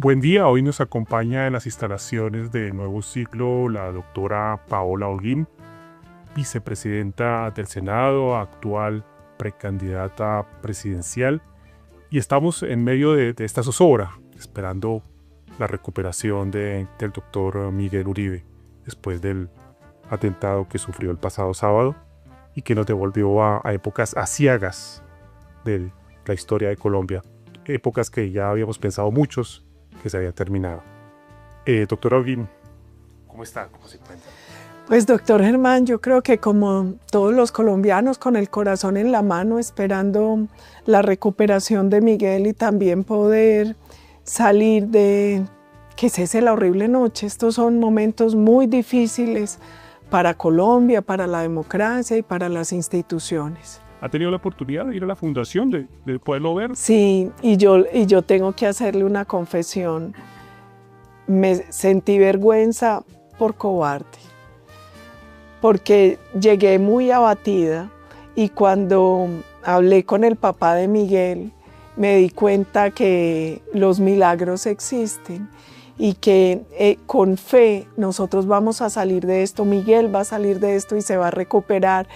Buen día, hoy nos acompaña en las instalaciones de Nuevo Siglo la doctora Paola Holguín, vicepresidenta del Senado, actual precandidata presidencial, y estamos en medio de esta zozobra, esperando la recuperación del doctor Miguel Uribe, después del atentado que sufrió el pasado sábado y que nos devolvió a épocas aciagas de la historia de Colombia, épocas que ya habíamos pensado muchos que se habían terminado. Doctora Holguín, ¿cómo está? ¿Cómo se encuentra? Pues doctor Germán, yo creo que como todos los colombianos, con el corazón en la mano, esperando la recuperación de Miguel y también poder salir de que cese la horrible noche. Estos son momentos muy difíciles para Colombia, para la democracia y para las instituciones. ¿Ha tenido la oportunidad de ir a la fundación, de poderlo ver? Sí, y yo tengo que hacerle una confesión. Me sentí vergüenza por cobarde, porque llegué muy abatida y cuando hablé con el papá de Miguel me di cuenta que los milagros existen y que con fe nosotros vamos a salir de esto, Miguel va a salir de esto y se va a recuperar.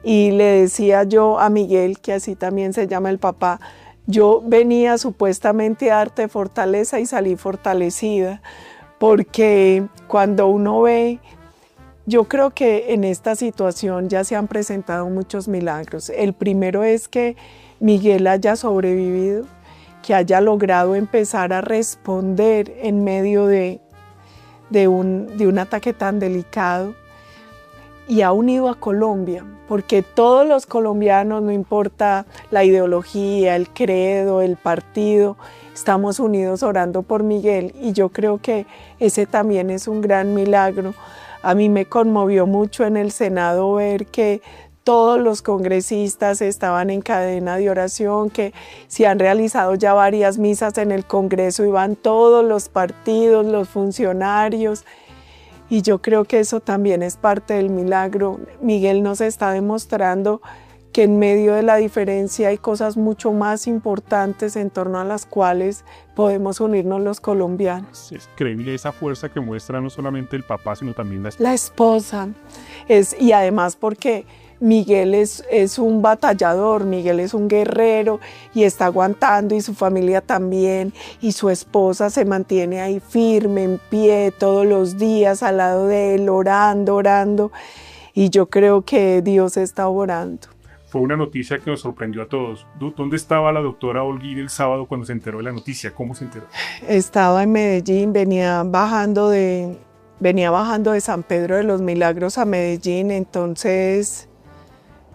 Y le decía yo a Miguel, que así también se llama el papá, yo venía supuestamente a darte fortaleza y salí fortalecida, porque cuando uno ve, yo creo que en esta situación ya se han presentado muchos milagros. El primero es que Miguel haya sobrevivido, que haya logrado empezar a responder en medio de un ataque tan delicado y ha unido a Colombia, porque todos los colombianos, no importa la ideología, el credo, el partido, estamos unidos orando por Miguel y yo creo que ese también es un gran milagro. A mí me conmovió mucho en el Senado ver que todos los congresistas estaban en cadena de oración, que se han realizado ya varias misas en el Congreso y van todos los partidos, los funcionarios. Y yo creo que eso también es parte del milagro. Miguel nos está demostrando que en medio de la diferencia hay cosas mucho más importantes en torno a las cuales podemos unirnos los colombianos. Es increíble esa fuerza que muestra no solamente el papá, sino también la esposa. La esposa. Y además porque Miguel es un batallador, Miguel es un guerrero y está aguantando y su familia también y su esposa se mantiene ahí firme, en pie, todos los días al lado de él, orando y yo creo que Dios está orando. Fue una noticia que nos sorprendió a todos. ¿Dónde estaba la doctora Holguín el sábado cuando se enteró de la noticia? ¿Cómo se enteró? Estaba en Medellín, venía bajando de San Pedro de los Milagros a Medellín, entonces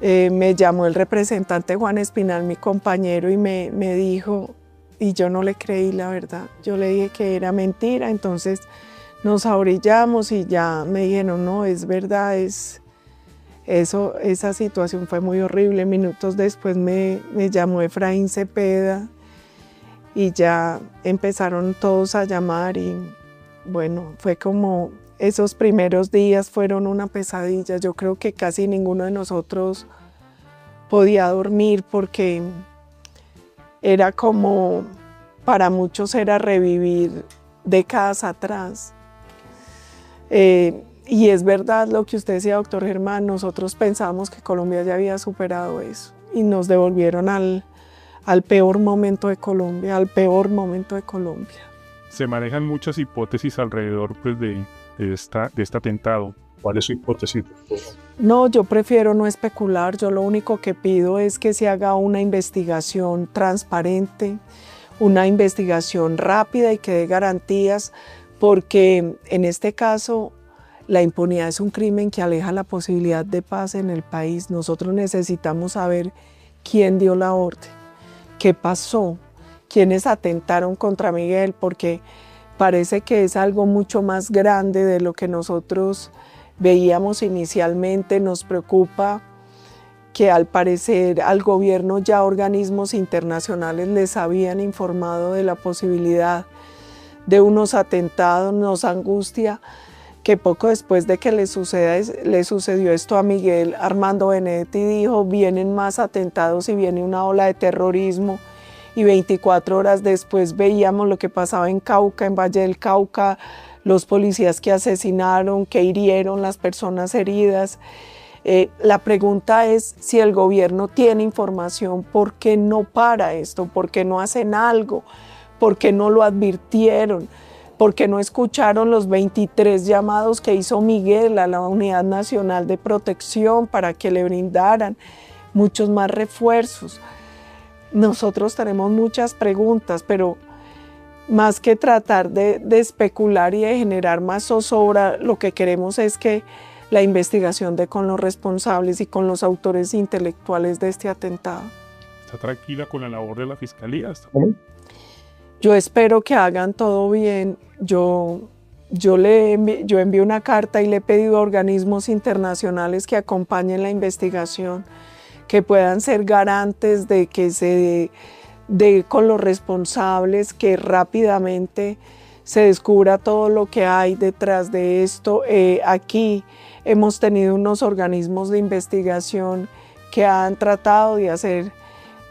me llamó el representante Juan Espinal, mi compañero, y me dijo, y yo no le creí la verdad, yo le dije que era mentira, entonces nos ahorillamos y ya me dijeron, no, es verdad, esa situación fue muy horrible. Minutos después me llamó Efraín Cepeda y ya empezaron todos a llamar y bueno, fue como esos primeros días fueron una pesadilla. Yo creo que casi ninguno de nosotros podía dormir porque era como, para muchos era revivir décadas atrás. Y es verdad lo que usted decía, doctor Germán, nosotros pensábamos que Colombia ya había superado eso y nos devolvieron al peor momento de Colombia, al peor momento de Colombia. Se manejan muchas hipótesis alrededor pues, de este atentado. ¿Cuál es su hipótesis? No, yo prefiero no especular. Yo lo único que pido es que se haga una investigación transparente, una investigación rápida y que dé garantías, porque en este caso la impunidad es un crimen que aleja la posibilidad de paz en el país. Nosotros necesitamos saber quién dio la orden, qué pasó, quiénes atentaron contra Miguel, porque parece que es algo mucho más grande de lo que nosotros veíamos inicialmente. Nos preocupa que al parecer al gobierno ya organismos internacionales les habían informado de la posibilidad de unos atentados. Nos angustia que poco después de que le sucedió esto a Miguel, Armando Benedetti dijo, vienen más atentados y viene una ola de terrorismo y 24 horas después veíamos lo que pasaba en Cauca, en Valle del Cauca, los policías que asesinaron, que hirieron, las personas heridas. La pregunta es si el gobierno tiene información, ¿por qué no para esto? ¿Por qué no hacen algo? ¿Por qué no lo advirtieron? ¿Por qué no escucharon los 23 llamados que hizo Miguel a la Unidad Nacional de Protección para que le brindaran muchos más refuerzos? Nosotros tenemos muchas preguntas, pero más que tratar de especular y de generar más zozobra, lo que queremos es que la investigación dé con los responsables y con los autores intelectuales de este atentado. ¿Está tranquila con la labor de la Fiscalía? Yo espero que hagan todo bien. Yo envié una carta y le he pedido a organismos internacionales que acompañen la investigación, que puedan ser garantes de que se dé con los responsables, que rápidamente se descubra todo lo que hay detrás de esto. Aquí hemos tenido unos organismos de investigación que han tratado de hacer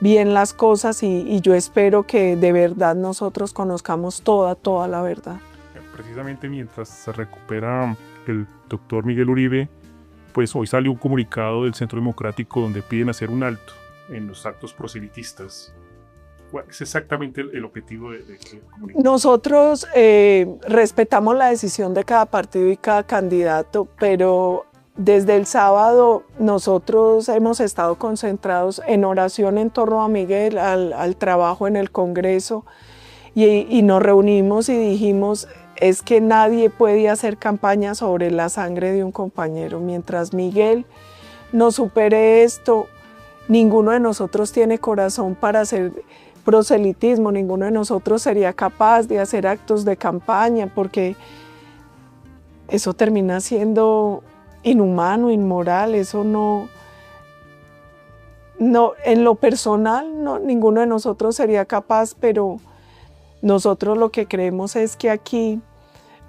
bien las cosas y yo espero que de verdad nosotros conozcamos toda la verdad. Precisamente mientras se recupera el doctor Miguel Uribe, pues hoy salió un comunicado del Centro Democrático donde piden hacer un alto en los actos proselitistas. ¿Cuál es exactamente el objetivo de este comunicado? Nosotros respetamos la decisión de cada partido y cada candidato, pero desde el sábado nosotros hemos estado concentrados en oración en torno a Miguel, al trabajo en el Congreso, y nos reunimos y dijimos, es que nadie puede hacer campaña sobre la sangre de un compañero. Mientras Miguel no supere esto, ninguno de nosotros tiene corazón para hacer proselitismo, ninguno de nosotros sería capaz de hacer actos de campaña, porque eso termina siendo inhumano, inmoral. Eso no, en lo personal, ninguno de nosotros sería capaz, pero nosotros lo que creemos es que aquí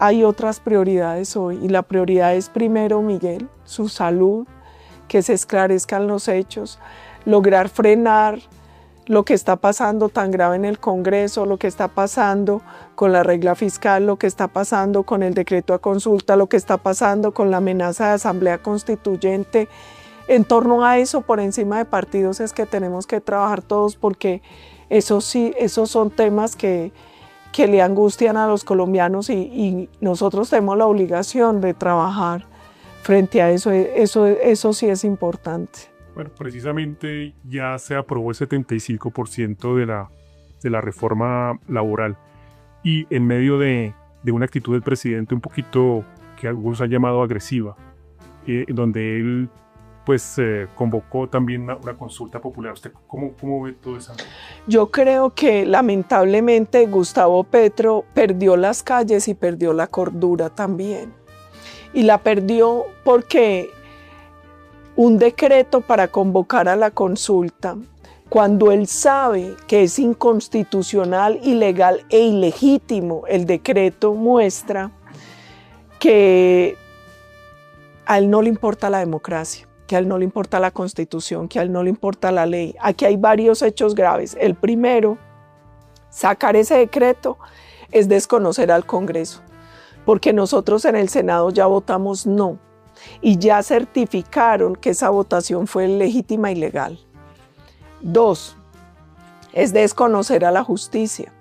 hay otras prioridades hoy, y la prioridad es primero Miguel, su salud, que se esclarezcan los hechos, lograr frenar lo que está pasando tan grave en el Congreso, lo que está pasando con la regla fiscal, lo que está pasando con el decreto a consulta, lo que está pasando con la amenaza de asamblea constituyente. En torno a eso, por encima de partidos, es que tenemos que trabajar todos, porque eso sí, esos son temas que le angustian a los colombianos y nosotros tenemos la obligación de trabajar frente a eso. Eso sí es importante. Bueno, precisamente ya se aprobó el 75% de la reforma laboral, y en medio de una actitud del presidente un poquito que algunos han llamado agresiva, donde él pues convocó también una consulta popular. ¿Usted cómo ve todo eso? Yo creo que lamentablemente Gustavo Petro perdió las calles y perdió la cordura también. Y la perdió porque un decreto para convocar a la consulta, cuando él sabe que es inconstitucional, ilegal e ilegítimo, el decreto muestra que a él no le importa la democracia, que a él no le importa la Constitución, que a él no le importa la ley. Aquí hay varios hechos graves. El primero, sacar ese decreto es desconocer al Congreso, porque nosotros en el Senado ya votamos no, y ya certificaron que esa votación fue legítima y legal. 2, es desconocer a la justicia,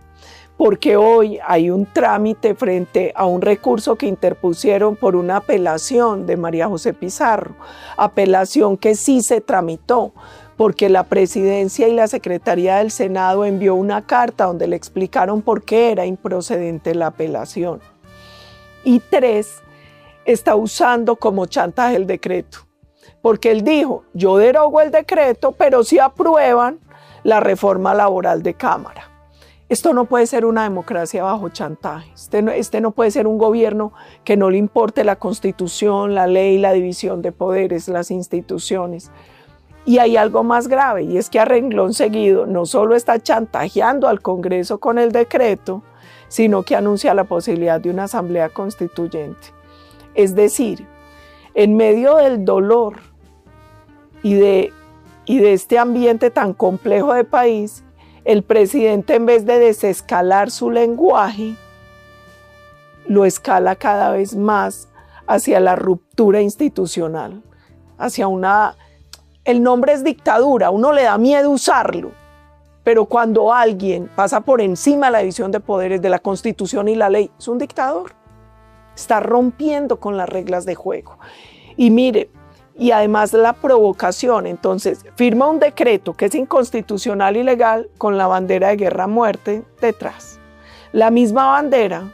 porque hoy hay un trámite frente a un recurso que interpusieron por una apelación de María José Pizarro, apelación que sí se tramitó, porque la presidencia y la secretaría del Senado envió una carta donde le explicaron por qué era improcedente la apelación. Y 3, está usando como chantaje el decreto, porque él dijo, yo derogo el decreto, pero si aprueban la reforma laboral de Cámara. Esto no puede ser una democracia bajo chantaje. Este no puede ser un gobierno que no le importe la Constitución, la ley, la división de poderes, las instituciones. Y hay algo más grave, y es que a renglón seguido no solo está chantajeando al Congreso con el decreto, sino que anuncia la posibilidad de una asamblea constituyente. Es decir, en medio del dolor y de este ambiente tan complejo de país, el presidente, en vez de desescalar su lenguaje, lo escala cada vez más hacia la ruptura institucional, hacia una... El nombre es dictadura, uno le da miedo usarlo, pero cuando alguien pasa por encima de la división de poderes de la Constitución y la ley, es un dictador. Está rompiendo con las reglas de juego. Y mire, y además la provocación, entonces firma un decreto que es inconstitucional y ilegal con la bandera de guerra-muerte detrás. La misma bandera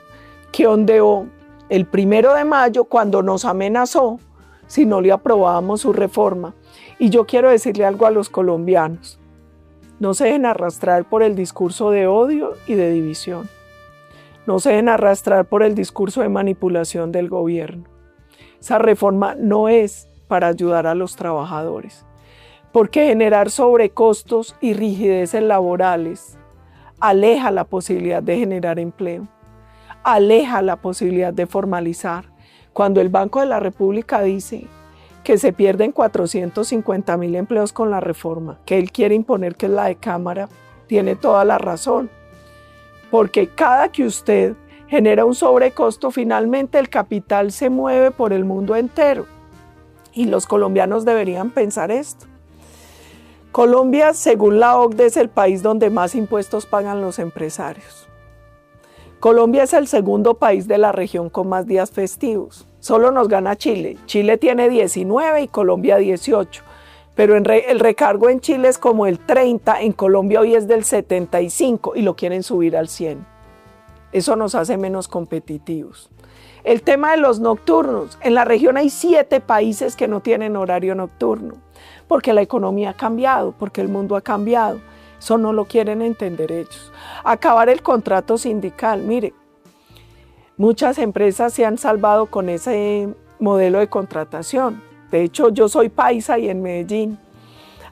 que ondeó el 1 de mayo cuando nos amenazó si no le aprobábamos su reforma. Y yo quiero decirle algo a los colombianos: no se dejen arrastrar por el discurso de odio y de división. No se dejen arrastrar por el discurso de manipulación del gobierno. Esa reforma no es para ayudar a los trabajadores, porque generar sobrecostos y rigideces laborales aleja la posibilidad de generar empleo, aleja la posibilidad de formalizar. Cuando el Banco de la República dice que se pierden 450.000 empleos con la reforma que él quiere imponer, que es la de Cámara, tiene toda la razón. Porque cada que usted genera un sobrecosto, finalmente el capital se mueve por el mundo entero. Y los colombianos deberían pensar esto. Colombia, según la OCDE, es el país donde más impuestos pagan los empresarios. Colombia es el segundo país de la región con más días festivos. Solo nos gana Chile. Chile tiene 19 y Colombia 18. Pero el recargo en Chile es como el 30, en Colombia hoy es del 75 y lo quieren subir al 100. Eso nos hace menos competitivos. El tema de los nocturnos. En la región hay 7 países que no tienen horario nocturno, porque la economía ha cambiado, porque el mundo ha cambiado. Eso no lo quieren entender ellos. Acabar el contrato sindical. Mire, muchas empresas se han salvado con ese modelo de contratación. De hecho, yo soy paisa y en Medellín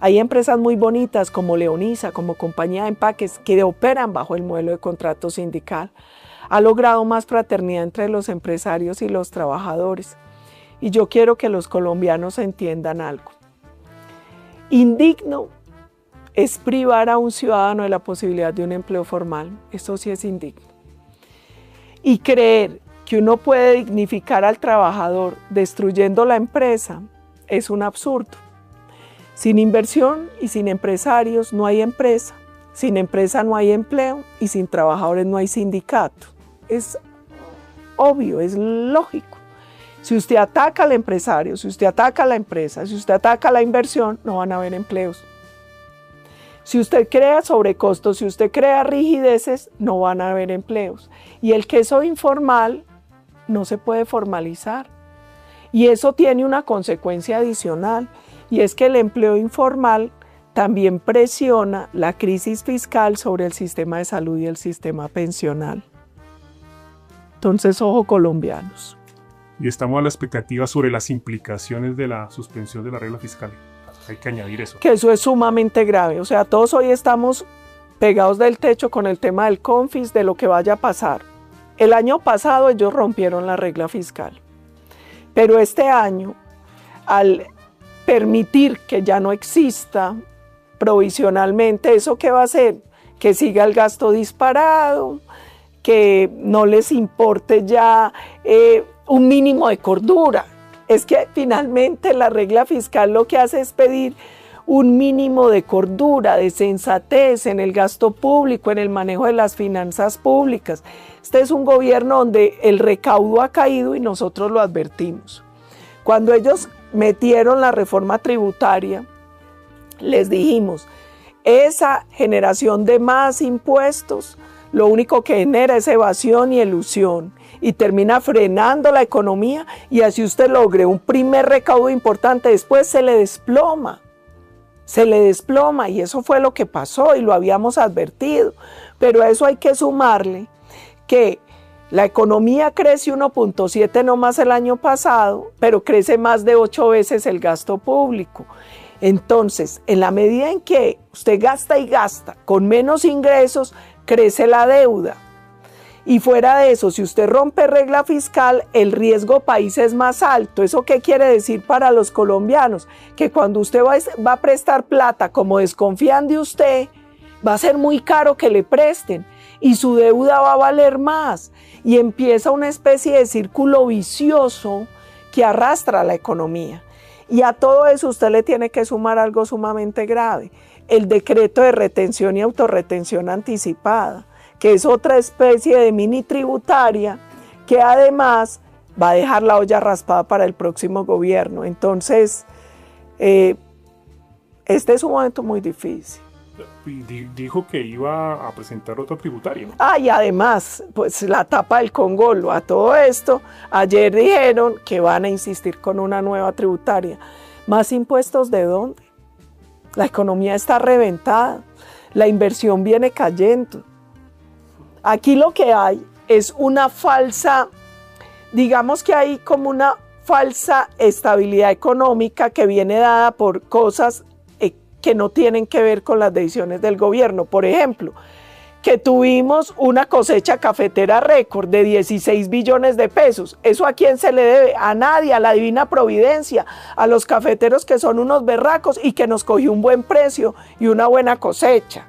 hay empresas muy bonitas como Leonisa, como Compañía de Empaques, que operan bajo el modelo de contrato sindical. Ha logrado más fraternidad entre los empresarios y los trabajadores. Y yo quiero que los colombianos entiendan algo. Indigno es privar a un ciudadano de la posibilidad de un empleo formal. Eso sí es indigno. Y creer que uno puede dignificar al trabajador destruyendo la empresa es un absurdo. Sin inversión y sin empresarios no hay empresa. Sin empresa no hay empleo y sin trabajadores no hay sindicato. Es obvio, es lógico. Si usted ataca al empresario, si usted ataca a la empresa, si usted ataca a la inversión, no van a haber empleos. Si usted crea sobrecostos, si usted crea rigideces, no van a haber empleos. Y el queso informal no se puede formalizar. Y eso tiene una consecuencia adicional, y es que el empleo informal también presiona la crisis fiscal sobre el sistema de salud y el sistema pensional. Entonces, ojo colombianos. Y estamos a la expectativa sobre las implicaciones de la suspensión de la regla fiscal. Hay que añadir eso. Que eso es sumamente grave. O sea, todos hoy estamos pegados del techo con el tema del CONFIS, de lo que vaya a pasar. El año pasado ellos rompieron la regla fiscal. Pero este año, al permitir que ya no exista provisionalmente, ¿eso qué va a hacer? Que siga el gasto disparado, que no les importe ya un mínimo de cordura. Es que finalmente la regla fiscal lo que hace es pedir un mínimo de cordura, de sensatez en el gasto público, en el manejo de las finanzas públicas. Este es un gobierno donde el recaudo ha caído y nosotros lo advertimos. Cuando ellos metieron la reforma tributaria, les dijimos, esa generación de más impuestos lo único que genera es evasión y elusión y termina frenando la economía, y así usted logre un primer recaudo importante, después se le desploma y eso fue lo que pasó y lo habíamos advertido. Pero a eso hay que sumarle que la economía crece 1.7 nomás el año pasado, pero crece más de 8 veces el gasto público. Entonces, en la medida en que usted gasta y gasta con menos ingresos, crece la deuda. Y fuera de eso, si usted rompe regla fiscal, el riesgo país es más alto. ¿Eso qué quiere decir para los colombianos? Que cuando usted va a prestar plata, como desconfían de usted, va a ser muy caro que le presten y su deuda va a valer más. Y empieza una especie de círculo vicioso que arrastra a la economía. Y a todo eso usted le tiene que sumar algo sumamente grave, el decreto de retención y autorretención anticipada, que es otra especie de mini tributaria que además va a dejar la olla raspada para el próximo gobierno. Entonces, este es un momento muy difícil. Dijo que iba a presentar otra tributaria, ¿no? Ah, y además, pues la tapa del Congolo a todo esto, ayer dijeron que van a insistir con una nueva tributaria. ¿Más impuestos de dónde? La economía está reventada, la inversión viene cayendo. Aquí lo que hay es una falsa, digamos que hay como una falsa estabilidad económica que viene dada por cosas que no tienen que ver con las decisiones del gobierno. Por ejemplo, que tuvimos una cosecha cafetera récord de 16 billones de pesos. ¿Eso a quién se le debe? A nadie, a la divina providencia, a los cafeteros que son unos berracos y que nos cogió un buen precio y una buena cosecha.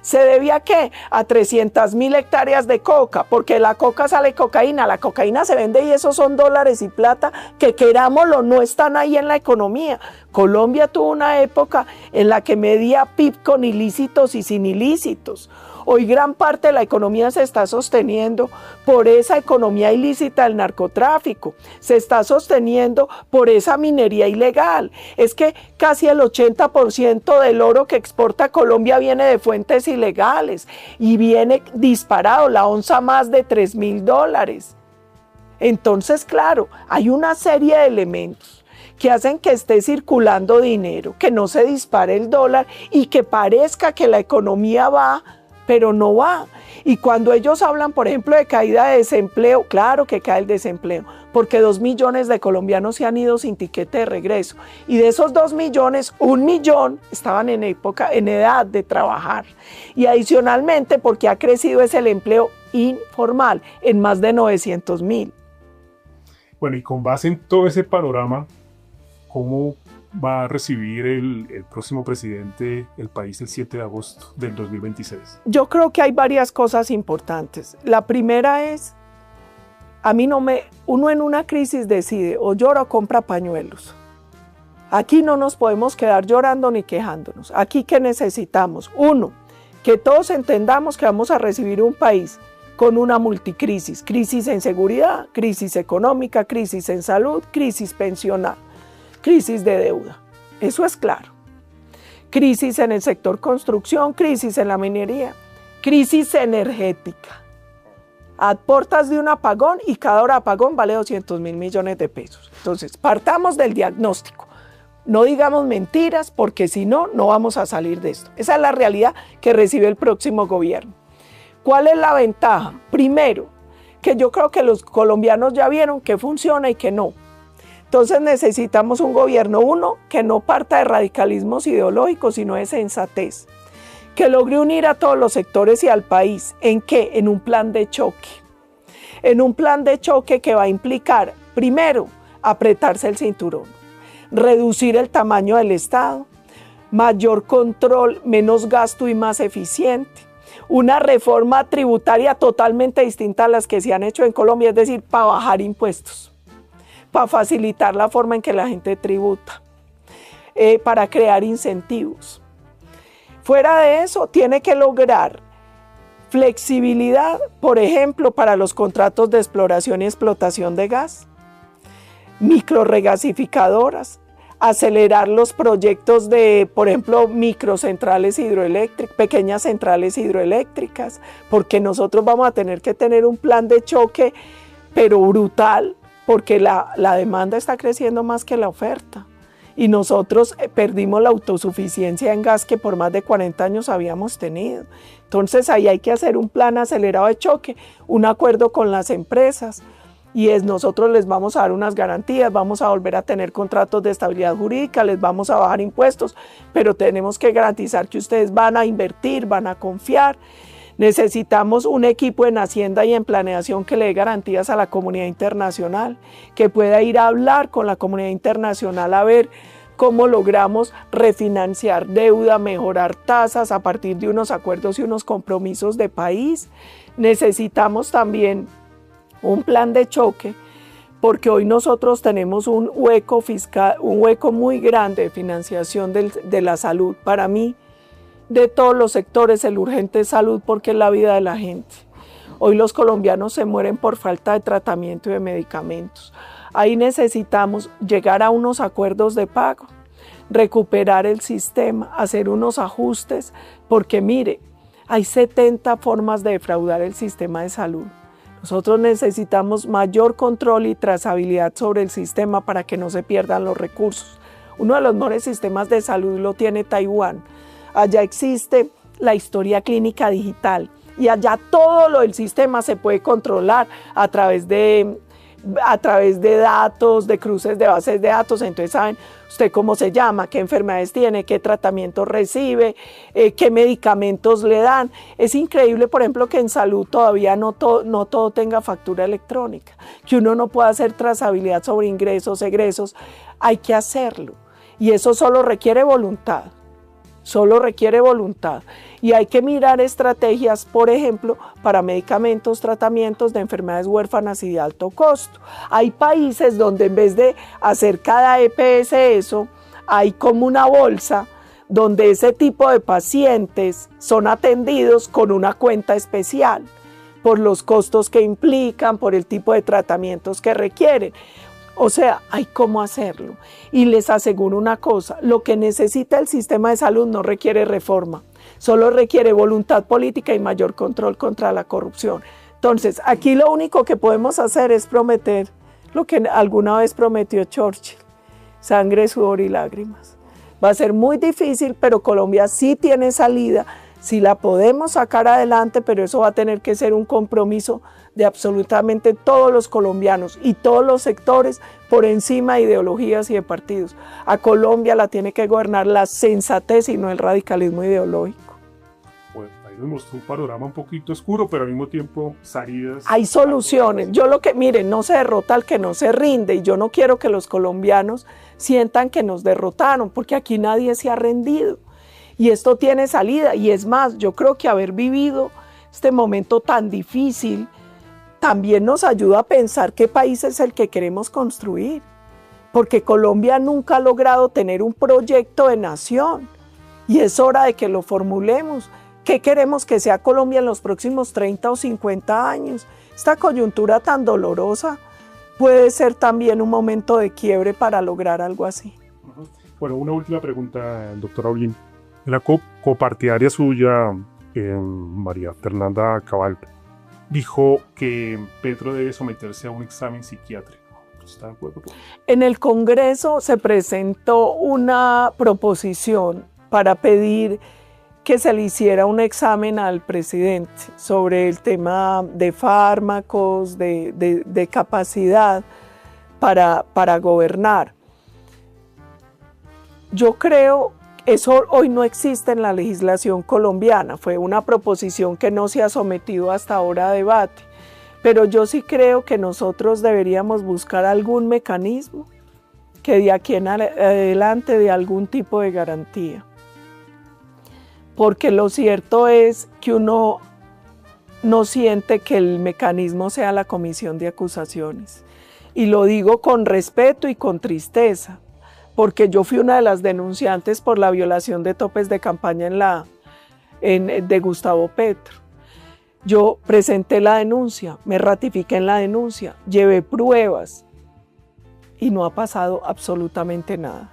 ¿Se debía a qué? A 300.000 hectáreas de coca, porque de la coca sale cocaína, la cocaína se vende y esos son dólares y plata que querámoslo, no están ahí en la economía. Colombia tuvo una época en la que medía PIB con ilícitos y sin ilícitos. Hoy gran parte de la economía se está sosteniendo por esa economía ilícita del narcotráfico, se está sosteniendo por esa minería ilegal. Es que casi el 80% del oro que exporta Colombia viene de fuentes ilegales y viene disparado, la onza más de $3.000. Entonces, claro, hay una serie de elementos que hacen que esté circulando dinero, que no se dispare el dólar y que parezca que la economía va, pero no va. Y cuando ellos hablan, por ejemplo, de caída de desempleo, claro que cae el desempleo, porque 2 millones de colombianos se han ido sin tiquete de regreso. Y de esos 2 millones, 1 millón estaban en edad de trabajar. Y adicionalmente, porque ha crecido es el empleo informal en más de 900.000. Bueno, y con base en todo ese panorama, ¿cómo va a recibir el próximo presidente el país el 7 de agosto del 2026? Yo creo que hay varias cosas importantes. La primera es, uno en una crisis decide o llora o compra pañuelos. Aquí no nos podemos quedar llorando ni quejándonos. Aquí, ¿qué necesitamos? Uno, que todos entendamos que vamos a recibir un país con una multicrisis, crisis en seguridad, crisis económica, crisis en salud, crisis pensional, crisis de deuda, eso es claro. Crisis en el sector construcción, crisis en la minería, crisis energética. A puertas de un apagón y cada hora de apagón vale 200.000 millones de pesos. Entonces, partamos del diagnóstico. No digamos mentiras porque si no, no vamos a salir de esto. Esa es la realidad que recibe el próximo gobierno. ¿Cuál es la ventaja? Primero, que yo creo que los colombianos ya vieron que funciona y que no. Entonces necesitamos un gobierno, uno, que no parta de radicalismos ideológicos, sino de sensatez, que logre unir a todos los sectores y al país. ¿En qué? En un plan de choque. En un plan de choque que va a implicar, primero, apretarse el cinturón, reducir el tamaño del Estado, mayor control, menos gasto y más eficiente, una reforma tributaria totalmente distinta a las que se han hecho en Colombia, es decir, para bajar impuestos, para facilitar la forma en que la gente tributa, para crear incentivos. Fuera de eso, tiene que lograr flexibilidad, por ejemplo, para los contratos de exploración y explotación de gas, microrregasificadoras, acelerar los proyectos de, por ejemplo, microcentrales hidroeléctricas, pequeñas centrales hidroeléctricas, porque nosotros vamos a tener que tener un plan de choque, pero brutal, porque la demanda está creciendo más que la oferta. Y nosotros perdimos la autosuficiencia en gas que por más de 40 años habíamos tenido. Entonces ahí hay que hacer un plan acelerado de choque, un acuerdo con las empresas, y nosotros les vamos a dar unas garantías, vamos a volver a tener contratos de estabilidad jurídica, les vamos a bajar impuestos, pero tenemos que garantizar que ustedes van a invertir, van a confiar. Necesitamos un equipo en Hacienda y en Planeación que le dé garantías a la comunidad internacional, que pueda ir a hablar con la comunidad internacional a ver cómo logramos refinanciar deuda, mejorar tasas a partir de unos acuerdos y unos compromisos de país. Necesitamos también un plan de choque, porque hoy nosotros tenemos un hueco fiscal, un hueco muy grande de financiación de la salud. Para mí, de todos los sectores, el urgente es salud porque es la vida de la gente. Hoy los colombianos se mueren por falta de tratamiento y de medicamentos. Ahí necesitamos llegar a unos acuerdos de pago, recuperar el sistema, hacer unos ajustes, porque mire, hay 70 formas de defraudar el sistema de salud. Nosotros necesitamos mayor control y trazabilidad sobre el sistema para que no se pierdan los recursos. Uno de los mejores sistemas de salud lo tiene Taiwán. Allá existe la historia clínica digital y allá todo lo del sistema se puede controlar a través de datos, de cruces de bases de datos. Entonces saben usted cómo se llama, qué enfermedades tiene, qué tratamientos recibe, qué medicamentos le dan. Es increíble, por ejemplo, que en salud todavía no todo tenga factura electrónica, que uno no pueda hacer trazabilidad sobre ingresos, egresos. Hay que hacerlo y eso solo requiere voluntad. Solo requiere voluntad y hay que mirar estrategias, por ejemplo, para medicamentos, tratamientos de enfermedades huérfanas y de alto costo. Hay países donde en vez de hacer cada EPS eso, hay como una bolsa donde ese tipo de pacientes son atendidos con una cuenta especial por los costos que implican, por el tipo de tratamientos que requieren. O sea, hay cómo hacerlo. Y les aseguro una cosa, lo que necesita el sistema de salud no requiere reforma, solo requiere voluntad política y mayor control contra la corrupción. Entonces, aquí lo único que podemos hacer es prometer lo que alguna vez prometió Churchill, sangre, sudor y lágrimas. Va a ser muy difícil, pero Colombia sí tiene salida, sí la podemos sacar adelante, pero eso va a tener que ser un compromiso de absolutamente todos los colombianos y todos los sectores por encima de ideologías y de partidos. A Colombia la tiene que gobernar la sensatez y no el radicalismo ideológico. Bueno, ahí nos mostró un panorama un poquito oscuro, pero al mismo tiempo salidas. Hay soluciones. Yo miren, no se derrota al que no se rinde y yo no quiero que los colombianos sientan que nos derrotaron, porque aquí nadie se ha rendido. Y esto tiene salida y es más, yo creo que haber vivido este momento tan difícil también nos ayuda a pensar qué país es el que queremos construir, porque Colombia nunca ha logrado tener un proyecto de nación y es hora de que lo formulemos. ¿Qué queremos que sea Colombia en los próximos 30 o 50 años? Esta coyuntura tan dolorosa puede ser también un momento de quiebre para lograr algo así. Bueno, una última pregunta, doctora Holguín. La copartidaria suya, María Fernanda Cabal, dijo que Petro debe someterse a un examen psiquiátrico. ¿Está de acuerdo? En el Congreso se presentó una proposición para pedir que se le hiciera un examen al presidente sobre el tema de fármacos, de capacidad para gobernar. Yo creo eso hoy no existe en la legislación colombiana, fue una proposición que no se ha sometido hasta ahora a debate, pero yo sí creo que nosotros deberíamos buscar algún mecanismo que de aquí en adelante dé algún tipo de garantía. Porque lo cierto es que uno no siente que el mecanismo sea la comisión de acusaciones. Y lo digo con respeto y con tristeza, porque yo fui una de las denunciantes por la violación de topes de campaña de Gustavo Petro. Yo presenté la denuncia, me ratifiqué en la denuncia, llevé pruebas y no ha pasado absolutamente nada.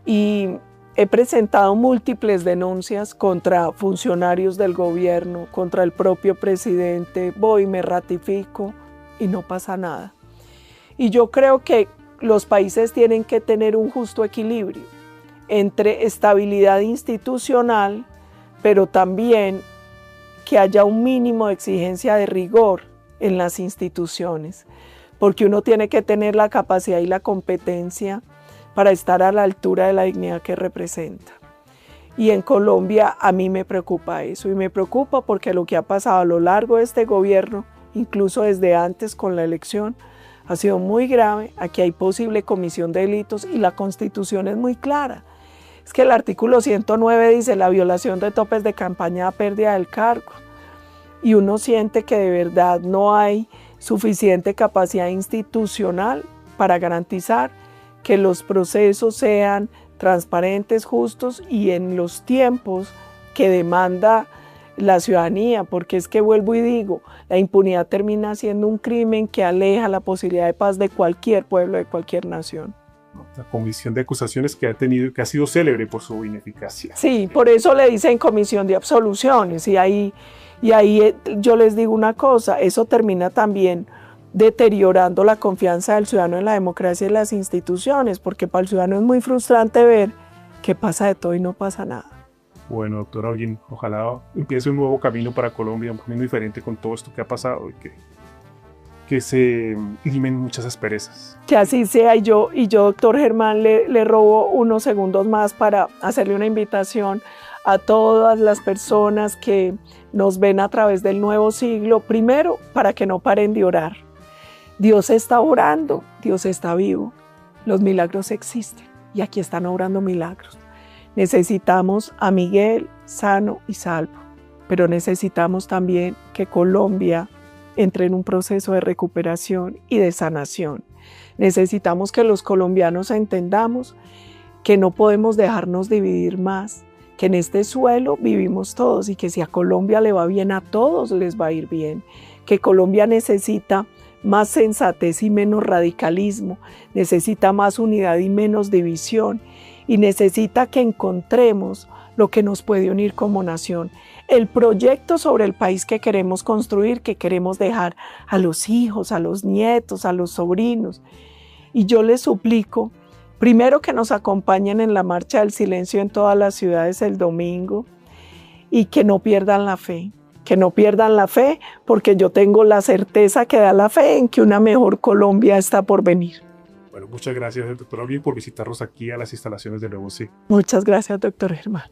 Y he presentado múltiples denuncias contra funcionarios del gobierno, contra el propio presidente, voy, me ratifico y no pasa nada. Y yo creo que los países tienen que tener un justo equilibrio entre estabilidad institucional, pero también que haya un mínimo de exigencia de rigor en las instituciones, porque uno tiene que tener la capacidad y la competencia para estar a la altura de la dignidad que representa. Y en Colombia a mí me preocupa eso, y me preocupa porque lo que ha pasado a lo largo de este gobierno, incluso desde antes con la elección, ha sido muy grave, aquí hay posible comisión de delitos y la Constitución es muy clara. Es que el artículo 109 dice la violación de topes de campaña da pérdida del cargo y uno siente que de verdad no hay suficiente capacidad institucional para garantizar que los procesos sean transparentes, justos y en los tiempos que demanda la ciudadanía, porque es que vuelvo y digo, la impunidad termina siendo un crimen que aleja la posibilidad de paz de cualquier pueblo, de cualquier nación. La comisión de acusaciones que ha tenido y que ha sido célebre por su ineficacia. Sí, por eso le dicen comisión de absoluciones y ahí yo les digo una cosa, eso termina también deteriorando la confianza del ciudadano en la democracia y las instituciones, porque para el ciudadano es muy frustrante ver que pasa de todo y no pasa nada. Bueno, doctora Holguín, ojalá empiece un nuevo camino para Colombia, un camino diferente con todo esto que ha pasado y que se limen muchas asperezas. Que así sea, y yo doctor Germán, le robo unos segundos más para hacerle una invitación a todas las personas que nos ven a través del nuevo siglo, primero, para que no paren de orar. Dios está orando, Dios está vivo, los milagros existen y aquí están obrando milagros. Necesitamos a Miguel sano y salvo, pero necesitamos también que Colombia entre en un proceso de recuperación y de sanación. Necesitamos que los colombianos entendamos que no podemos dejarnos dividir más, que en este suelo vivimos todos y que si a Colombia le va bien, a todos les va a ir bien, que Colombia necesita más sensatez y menos radicalismo, necesita más unidad y menos división, y necesita que encontremos lo que nos puede unir como nación, el proyecto sobre el país que queremos construir, que queremos dejar a los hijos, a los nietos, a los sobrinos. Y yo les suplico, primero que nos acompañen en la Marcha del Silencio en todas las ciudades el domingo y que no pierdan la fe. Que no pierdan la fe, porque yo tengo la certeza que da la fe en que una mejor Colombia está por venir. Bueno, muchas gracias, doctor Holguín, por visitarnos aquí a las instalaciones de Nuevo Siglo. Muchas gracias, doctor Germán.